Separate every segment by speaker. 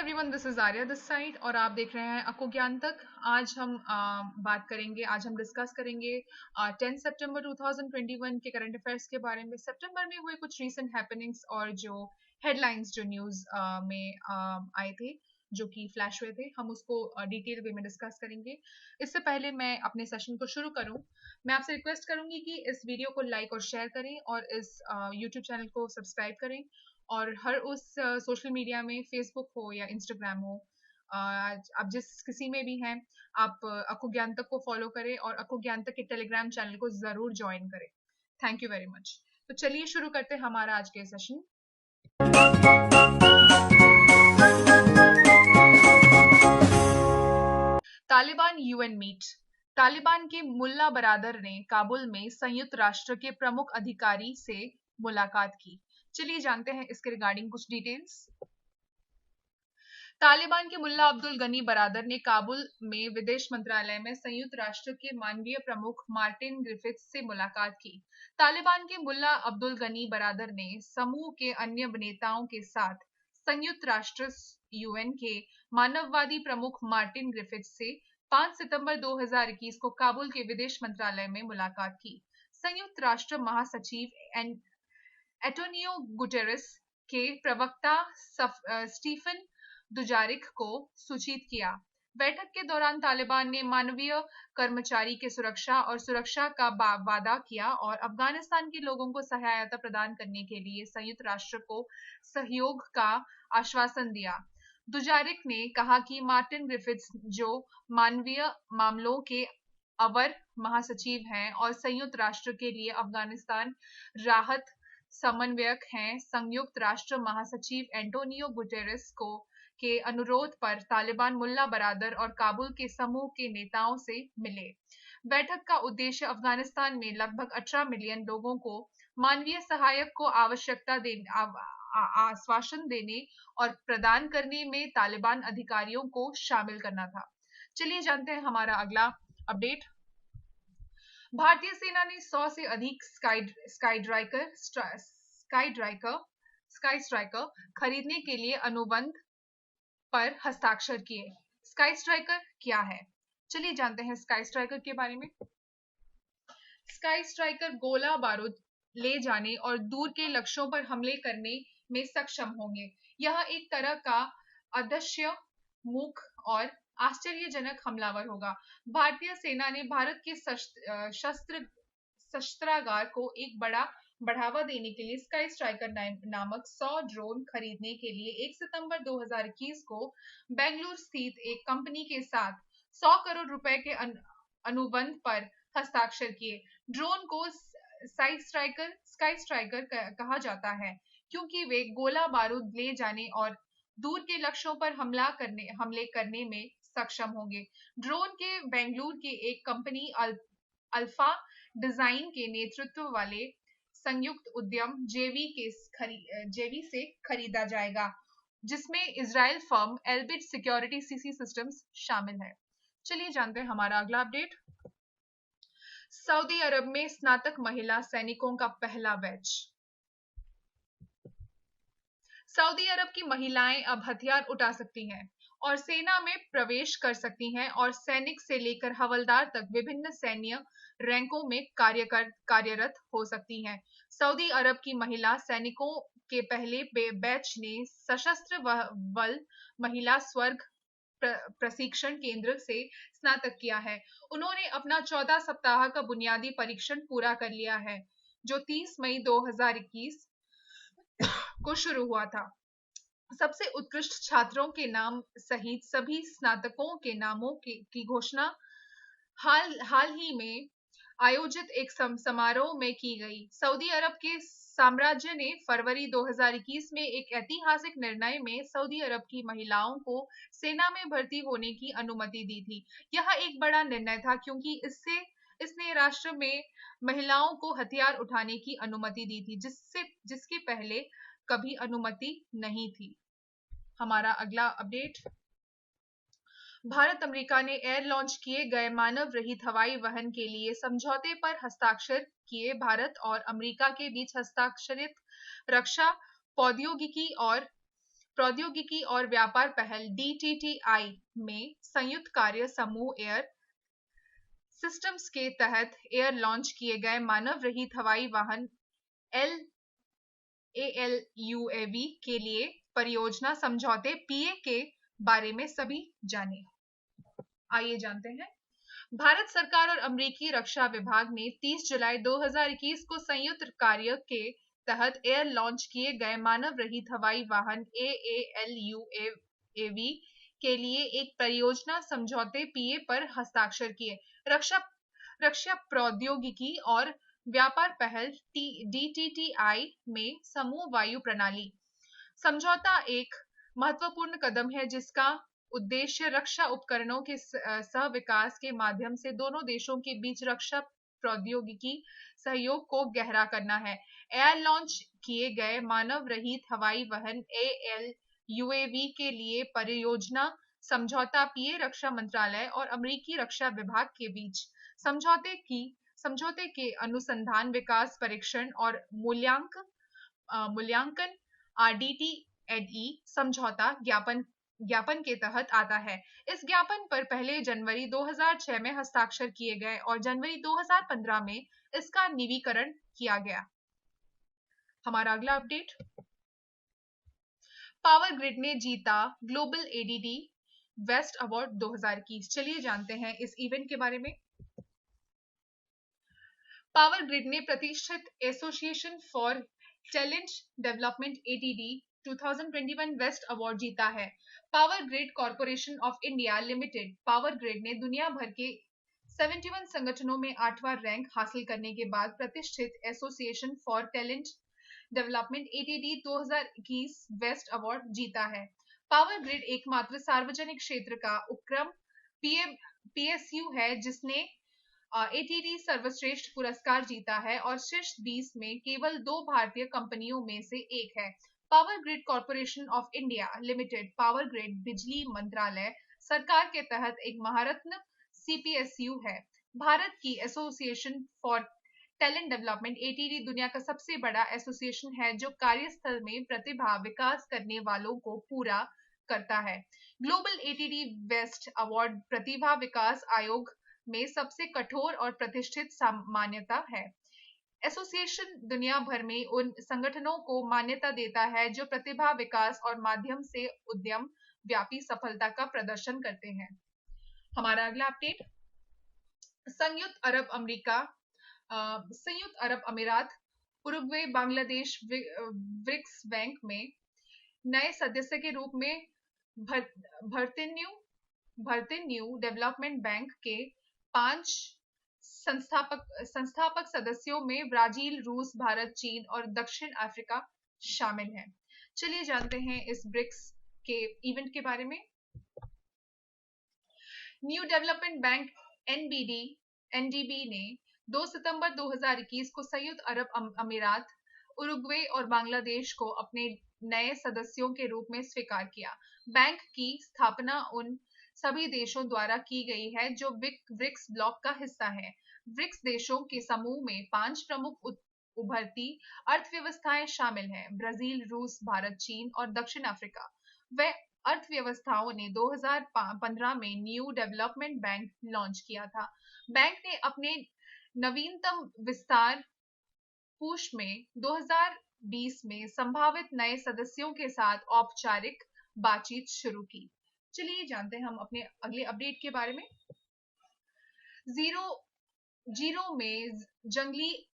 Speaker 1: Everyone, this is Arya this side और आप देख रहे हैं अको ज्ञान तक। आज हम आज हम डिस्कस करेंगे 10 सितंबर 2021 के करंट अफेयर्स के बारे में। सितंबर में हुए कुछ रीसेंट हैपनिंग्स और जो हेडलाइंस जो न्यूज में आए थे, जो कि फ्लैश हुए थे, हम उसको डिटेल वे में डिस्कस करेंगे। इससे पहले मैं अपने सेशन को शुरू करूं, मैं आपसे रिक्वेस्ट करूंगी कि इस वीडियो को लाइक और शेयर करें और इस यूट्यूब चैनल को सब्सक्राइब करें और हर उस सोशल मीडिया में, फेसबुक हो या इंस्टाग्राम हो, आप जिस किसी में भी हैं, आप अको ज्ञान तक को फॉलो करें और अको ज्ञान तक के टेलीग्राम चैनल को जरूर ज्वाइन करें। Thank you very much. तो चलिए शुरू करते हैं हमारा आज के session. Taliban UN meet. Taliban के मुल्ला बरादर ने काबुल में संयुक्त राष्ट्र के प्रमुख अधिकारी से मुलाकात की। चलिए जानते हैं इसके रिगार्डिंग कुछ डिटेल्स। तालिबान के मुल्ला अब्दुल गनी बरादर ने काबुल में विदेश मंत्रालय में संयुक्त राष्ट्र के मानवीय प्रमुख मार्टिन ग्रिफिथ्स से मुलाकात की। तालिबान के मुल्ला अब्दुल गनी बरादर ने समूह के अन्य नेताओं के साथ संयुक्त राष्ट्र यूएन के मानववादी प्रमुख मार्टिन ग्रिफिथ्स से 5 सितंबर 2021 को काबुल के विदेश मंत्रालय में मुलाकात की। संयुक्त राष्ट्र महासचिव एंटोनियो गुटेरेस के प्रवक्ता स्टीफन दुजारिक को सूचित किया। बैठक के दौरान तालिबान ने मानवीय कर्मचारी के सुरक्षा का वादा किया और अफगानिस्तान के लोगों को सहायता प्रदान करने के लिए संयुक्त राष्ट्र को सहयोग का आश्वासन दिया। दुजारिक ने कहा कि मार्टिन ग्रिफिथ्स, जो मानवीय मामलों के अवर महासचिव हैं और संयुक्त राष्ट्र के लिए अफगानिस्तान राहत समन्वयक हैं, संयुक्त राष्ट्र महासचिव एंटोनियो गुटेरेस के अनुरोध पर तालिबान मुल्ला बरादर और काबुल के समूह के नेताओं से मिले। बैठक का उद्देश्य अफगानिस्तान में लगभग 18 मिलियन लोगों को मानवीय सहायता को आश्वासन देने और प्रदान करने में तालिबान अधिकारियों को शामिल करना था। चलिए जानते हैं हमारा अगला अपडेट। भारतीय सेना ने 100 से अधिक स्काई स्ट्राइकर खरीदने के लिए अनुबंध पर हस्ताक्षर किए। स्काई स्ट्राइकर क्या है? चलिए जानते हैं स्काई स्ट्राइकर के बारे में। स्काई स्ट्राइकर गोला बारूद ले जाने और दूर के लक्ष्यों पर हमले करने में सक्षम होंगे। यह एक तरह का अदृश्य, मूक और आश्चर्यजनक हमलावर होगा। भारतीय सेना ने भारत के शस्त्रागार को एक बड़ा बढ़ावा देने के लिए स्काई स्ट्राइकर नामक 100 ड्रोन खरीदने के लिए 1 सितंबर 2021 को बेंगलुरु स्थित एक कंपनी के साथ 100 करोड़ रुपए के अनुबंध पर हस्ताक्षर किए। ड्रोन को स्काई स्ट्राइकर कहा जाता है क्योंकि वे गोला बारूद ले जाने और दूर के लक्ष्यों पर हमले करने में सक्षम होंगे। ड्रोन के बेंगलुरु के एक कंपनी अल्फा डिजाइन के नेतृत्व वाले संयुक्त उद्यम जेवी से खरीदा जाएगा, जिसमें Israel firm Elbit security CC systems शामिल है। चलिए जानते हैं हमारा अगला अपडेट। सऊदी अरब में स्नातक महिला सैनिकों का पहला बैच। सऊदी अरब की महिलाएं अब हथियार उठा सकती हैं और सेना में प्रवेश कर सकती हैं और सैनिक से लेकर हवलदार तक विभिन्न सैन्य रैंकों में कार्यरत हो सकती हैं। सऊदी अरब की महिला सैनिकों के पहले बैच ने सशस्त्र बल महिला स्वर्ग प्रशिक्षण केंद्र से स्नातक किया है। उन्होंने अपना 14 सप्ताह का बुनियादी परीक्षण पूरा कर लिया है, जो 30 मई 2021 को शुरू हुआ था। सबसे उत्कृष्ट छात्रों के नाम सहित सभी स्नातकों के नामों की घोषणा हाल ही में आयोजित एक समारोह में की गई। सऊदी अरब के साम्राज्य ने फरवरी 2021 में एक ऐतिहासिक निर्णय में सऊदी अरब की महिलाओं को सेना में भर्ती होने की अनुमति दी थी। यह एक बड़ा निर्णय था क्योंकि इसने राष्ट्र में महिलाओं को हथियार उठाने की अनुमति दी थी, जिसके पहले कभी अनुमति नहीं थी। हमारा अगला अपडेट। भारत अमेरिका ने एयर लॉन्च किए गए मानव रहित हवाई वाहन के लिए समझौते पर हस्ताक्षर किए। भारत और अमेरिका के बीच हस्ताक्षरित रक्षा प्रौद्योगिकी और प्रौद्योगिकी और व्यापार पहल DTTI में संयुक्त कार्य समूह एयर सिस्टम्स के तहत एयर लॉन्च किए गए मानव रहित हवाई वाहन ALUAV के लिए परियोजना समझौते PA के बारे में सभी जाने। आइए जानते हैं। भारत सरकार और अमेरिकी रक्षा विभाग ने 30 जुलाई 2021 को संयुक्त कार्य के तहत एयर लॉन्च किए गए मानव रहित हवाई वाहन ALUAV के लिए एक परियोजना समझौते PA पर हस्ताक्षर किए। रक्षा प्रौद्योगिकी और व्यापार पहल DTTI में समूह वायु प्रणाली समझौता एक महत्वपूर्ण कदम है जिसका उद्देश्य रक्षा उपकरणों के सह विकास के माध्यम से दोनों देशों के बीच रक्षा प्रौद्योगिकी सहयोग को गहरा करना है। एयर लॉन्च किए गए मानव रहित हवाई वाहन ALUAV के लिए परियोजना समझौता PA रक्षा मंत्रालय और अमेरिकी रक्षा विभाग के बीच समझौते के अनुसंधान विकास परीक्षण और मूल्यांकन RDT&E समझौता ज्ञापन के तहत आता है। इस ज्ञापन पर पहले जनवरी 2006 में हस्ताक्षर किए गए और जनवरी 2015 में इसका नवीनीकरण किया गया। हमारा अगला अपडेट, पावर ग्रिड ने जीता ग्लोबल ADD वेस्ट अवार्ड 2021। चलिए जानते हैं इस इवेंट के बारे में। पावर ग्रिड ने प्रतिष्ठित association for talent development ADD 2021 best award जीता है। पावर ग्रिड कॉर्पोरेशन ऑफ इंडिया लिमिटेड पावर ग्रिड ने दुनिया भर के 71 संगठनों में 8वां रैंक हासिल करने के बाद प्रतिष्ठित association for talent development ADD 2021 best award जीता है। पावर ग्रिड एकमात्र सार्वजनिक क्षेत्र का उपक्रम PSU है जिसने ATD सर्वश्रेष्ठ पुरस्कार जीता है और शीर्ष 20 में केवल 2 भारतीय कंपनियों में से एक है। पावर ग्रिड कॉर्पोरेशन ऑफ इंडिया लिमिटेड पावर ग्रिड बिजली मंत्रालय सरकार के तहत एक महारत्न CPSU है। भारत की association for talent development ATD दुनिया का सबसे बड़ा एसोसिएशन है जो कार्यस्थल में प्रतिभा विकास करने वालों को पूरा करता है। ग्लोबल ATD वेस्ट अवार्ड प्रतिभा विकास आयोग में सबसे कठोर और प्रतिष्ठित मान्यता है। एसोसिएशन दुनिया भर में उन संगठनों को मान्यता देता है जो प्रतिभा विकास और माध्यम से उद्यम व्यापी सफलता का प्रदर्शन करते हैं। हमारा अगला अपडेट, संयुक्त अरब अमीरात उरुग्वे बांग्लादेश ब्रिक्स बैंक में नए सदस्य के रूप में भर्तिन्यू डेवलपमेंट बैंक के 5 संस्थापक सदस्यों में ब्राजील, रूस, भारत, चीन और दक्षिण अफ्रीका शामिल हैं। चलिए जानते हैं इस ब्रिक्स के इवेंट के बारे में। न्यू डेवलपमेंट बैंक NDB ने 2 सितंबर 2021 को संयुक्त अरब अमीरात, उरुग्वे और बांग्लादेश को अपने नए सदस्यों के रूप में स्वीकार किया। बैंक की स्थापना उन सभी देशों द्वारा की गई है जो ब्रिक्स ब्लॉक का हिस्सा है। ब्रिक्स देशों के समूह में 5 प्रमुख उभरती अर्थव्यवस्थाएं शामिल हैं: ब्राजील, रूस, भारत, चीन और दक्षिण अफ्रीका। वे अर्थव्यवस्थाओं ने 2015 में न्यू डेवलपमेंट बैंक लॉन्च किया था। बैंक ने अपने नवीनतम विस्तार पुश में 2020 में संभावित नए सदस्यों के साथ औपचारिक बातचीत शुरू की। चलिए जानते हैं हम अपने अगले अपडेट के बारे में। जीरो में जंगली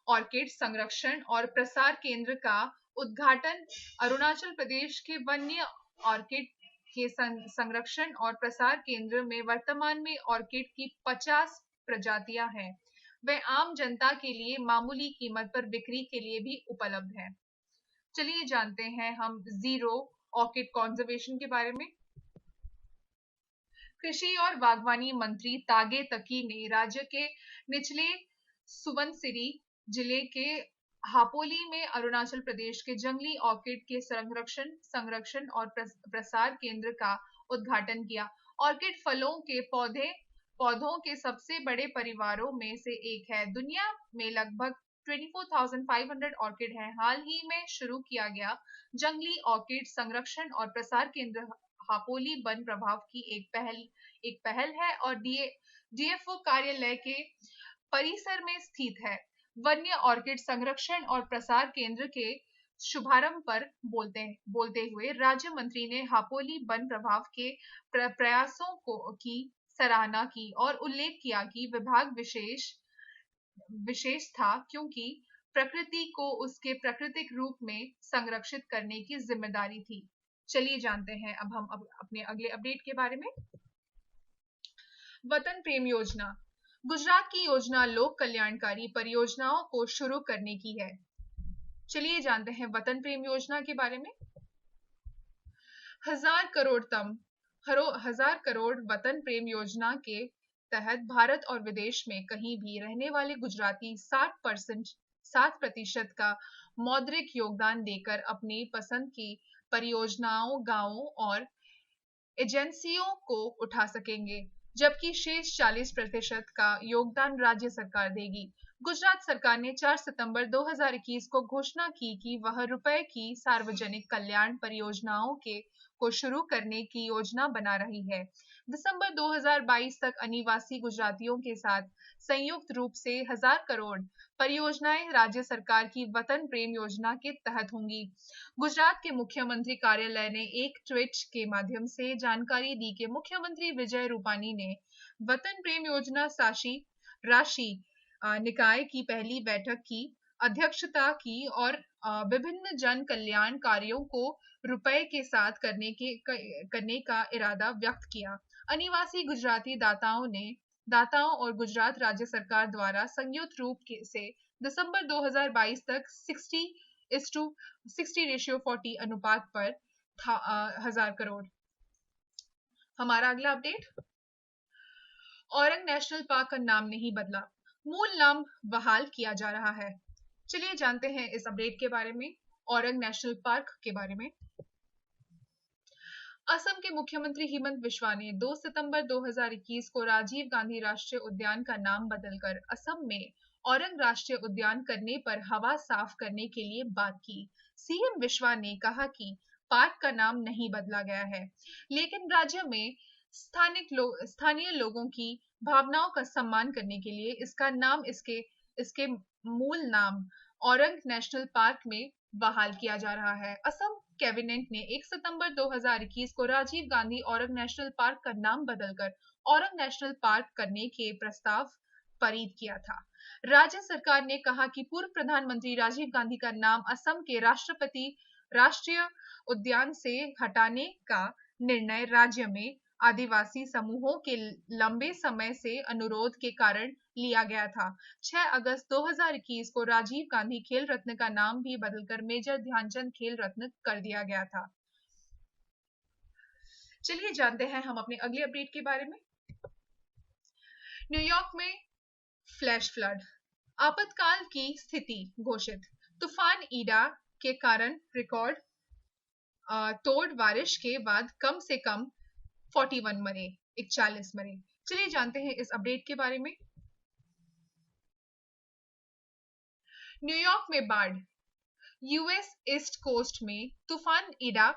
Speaker 1: ऑर्किड संरक्षण और प्रसार केंद्र का उद्घाटन। अरुणाचल प्रदेश के वन्य ऑर्किड के संरक्षण और प्रसार केंद्र में वर्तमान में ऑर्किड की 50 प्रजातियां हैं। वे आम जनता के लिए मामूली कीमत पर बिक्री के लिए भी उपलब्ध है। चलिए जानते हैं हम जीरो ऑर्किड कंजर्वेशन के बारे में। कृषि और बागवानी मंत्री तागे तकी ने राज्य के निचले सुबनसिरी जिले के हापोली में अरुणाचल प्रदेश के जंगली ऑर्किड के संरक्षण और प्रसार केंद्र का उद्घाटन किया। ऑर्किड फलों के पौधों के सबसे बड़े परिवारों में से एक है। दुनिया में लगभग 24,500 ऑर्किड हैं। हाल ही में शुरू किया गया जंगली ऑर्किड संरक्षण और प्रसार केंद्र हापोली वन प्रभाग की एक पहल है और डीएफओ कार्यालय के परिसर में स्थित है। वन्य ऑर्किड संरक्षण और प्रसार केंद्र के शुभारंभ पर बोलते हुए राज्य मंत्री ने हापोली वन प्रभाग के प्रयासों की सराहना की और उल्लेख किया कि विभाग विशेष था क्योंकि प्रकृति को उसके प्राकृतिक रूप में संरक्षित करने की जिम्मेदारी थी। चलिए जानते हैं अब हम अपने अगले अपडेट के बारे में। वतन प्रेम योजना। गुजरात की योजना लोक कल्याणकारी परियोजनाओं को शुरू करने की है। चलिए जानते हैं वतन प्रेम योजना के बारे में। 1,000 करोड़ वतन प्रेम योजना के तहत भारत और विदेश में कहीं भी रहने वाले गुजराती 60% का मौद्रिक योगदान देकर अपनी पसंद की परियोजनाओं, गांवों और एजेंसियों को उठा सकेंगे, जबकि शेष 40% का योगदान राज्य सरकार देगी। गुजरात सरकार ने 4 सितंबर 2021 को घोषणा की कि वह रुपए की सार्वजनिक कल्याण परियोजनाओं को शुरू करने की योजना बना रही है। दिसंबर 2022 तक अनिवासी गुजरातियों के साथ संयुक्त रूप से 1,000 करोड़ परियोजनाएं राज्य सरकार की वतन प्रेम योजना के तहत होंगी। गुजरात के मुख्यमंत्री कार्यालय ने एक ट्वीट के माध्यम से जानकारी दी कि मुख्यमंत्री विजय रूपानी ने वतन प्रेम योजना राशि निकाय की पहली बैठक की अध्यक्षता की और विभिन्न जन कल्याण कार्यों को रुपए के साथ करने का इरादा व्यक्त किया। अनिवासी गुजराती दाताओं और गुजरात राज्य सरकार द्वारा संयुक्त रूप से दिसंबर 2022 तक 60:40 अनुपात पर 1,000 करोड़। हमारा अगला अपडेट, औरंग नेशनल पार्क का नाम नहीं बदला, मूल नाम बहाल किया जा रहा है। चलिए जानते हैं इस अपडेट के बारे में, औरंग नेशनल पार्क के बारे में। असम के मुख्यमंत्री हेमंत बिस्वा ने 2 सितंबर 2021 को राजीव गांधी राष्ट्रीय उद्यान का नाम बदलकर असम में औरंग राष्ट्रीय उद्यान करने पर हवा साफ करने के लिए बात की। सीएम बिस्वा ने कहा कि पार्क का नाम नहीं बदला गया है, लेकिन राज्य में स्थानीय लोगों की भावनाओं का सम्मान करने के लिए इसका नाम इसके मूल नाम औरंग नेशनल पार्क में बहाल किया जा रहा है। असम कैबिनेट ने 1 सितंबर 2021 को राजीव गांधी औरंग नेशनल पार्क का नाम बदलकर औरंग नेशनल पार्क करने के प्रस्ताव पारित किया था। राज्य सरकार ने कहा कि पूर्व प्रधानमंत्री राजीव गांधी का नाम असम के राष्ट्रीय उद्यान से हटाने का निर्णय राज्य में आदिवासी समूहों के लंबे समय से अनुरोध के कारण लिया गया था। 6 अगस्त 2021 को राजीव गांधी खेल रत्न का नाम भी बदलकर मेजर ध्यानचंद खेल रत्न कर दिया गया था। चलिए जानते हैं हम अपने अगले अपडेट के बारे में। न्यूयॉर्क में फ्लैश फ्लड, आपातकाल की स्थिति घोषित। तूफान ईडा के कारण रिकॉर्ड तोड़ बारिश के बाद कम से कम 41 मरे। चलिए जानते हैं इस अपडेट के बारे में। न्यूयॉर्क में बाढ़, यूएस ईस्ट कोस्ट में तूफान ईडा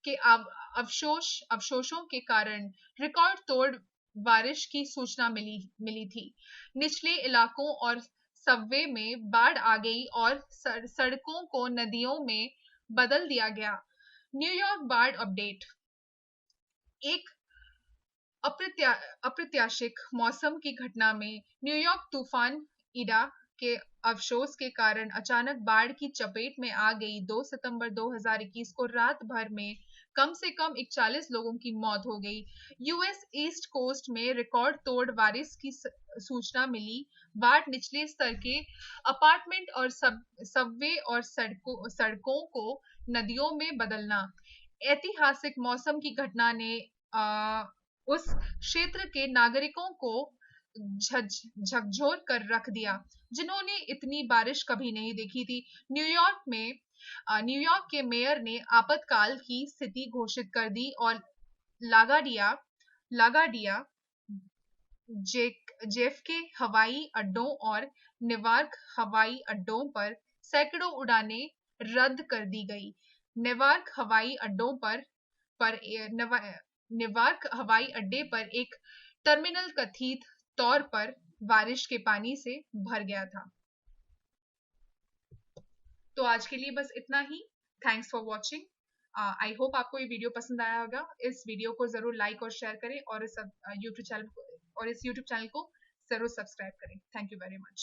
Speaker 1: के अवशोषों के कारण रिकॉर्ड तोड़ बारिश की सूचना मिली थी। निचले इलाकों और सबवे में बाढ़ आ गई और सड़कों को नदियों में बदल दिया गया। न्यूयॉर्क बाढ़ अपडेट, एक अप्रत्याशित मौसम की घटना में न्यूयॉर्क तूफान ईडा के अवशोष के कारण अचानक बाढ़ की चपेट में आ गई। 2 सितंबर 2021 को रात भर में कम से कम 41 लोगों की मौत हो गई। यूएस ईस्ट कोस्ट में रिकॉर्ड तोड़ बारिश की सूचना मिली। बाढ़ निचले स्तर के अपार्टमेंट और सबवे और सड़कों को नदियों में बदलना। ऐतिहासिक मौसम की घटना ने उस क्षेत्र के नागरिकों को झकझोर कर रख दिया, जिन्होंने इतनी बारिश कभी नहीं देखी थी। न्यूयॉर्क के मेयर ने आपातकाल की स्थिति घोषित कर दी और लागाडिया जेएफके हवाई अड्डों और नेवार्क हवाई अड्डों पर सैकड़ों उड़ानें रद्द कर दी गई। नेवार्क हवाई अड्डों नेवार्क हवाई अड्डे पर एक टर्मिनल कथित तौर पर बारिश के पानी से भर गया था। तो आज के लिए बस इतना ही। Thanks for watching. I hope आपको ये वीडियो पसंद आया होगा। इस वीडियो को जरूर लाइक और शेयर करें और इस यूट्यूब चैनल को जरूर सब्सक्राइब करें। Thank you very much.